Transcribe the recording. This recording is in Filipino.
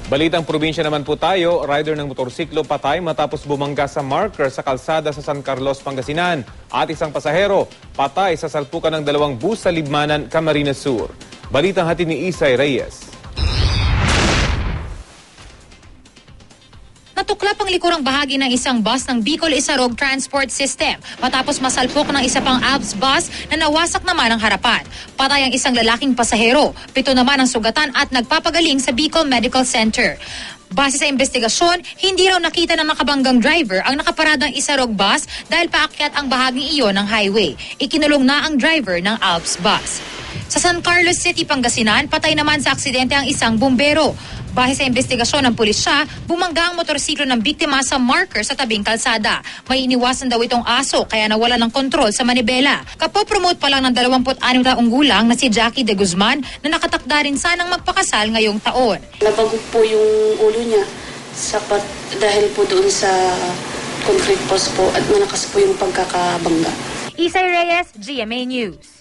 Balitang probinsya naman po tayo, rider ng motorsiklo patay matapos bumangga sa marker sa kalsada sa San Carlos, Pangasinan. At isang pasahero patay sa salpukan ng dalawang bus sa Libmanan, Camarines Sur. Balitang hatid ni Isay Reyes. Natuklap ang likurang bahagi ng isang bus ng Bicol Isarog Transport System matapos masalpok ng isa pang ALPS bus na nawasak naman ang harapan. Patay ang isang lalaking pasahero, 7 naman ang sugatan at nagpapagaling sa Bicol Medical Center. Base sa investigasyon, hindi raw nakita ng nakabanggang driver ang nakaparadang Isarog bus dahil paakyat ang bahaging iyon ng highway. Ikinulong na ang driver ng ALPS bus. Sa San Carlos City, Pangasinan, patay naman sa aksidente ang isang bumbero. Base sa investigasyon ng pulisya, bumangga ang motorsiklo ng biktima sa marker sa tabing kalsada. May iniwasan daw itong aso kaya nawala ng kontrol sa manibela. Kapopromote pa lang ng 26 taong gulang na si Jackie De Guzman na nakatakda rin sanang magpakasal ngayong taon. Nabagok po yung ulo niya dahil po doon sa concrete post po at malakas po yung pagkakabangga. Isay Reyes, GMA News.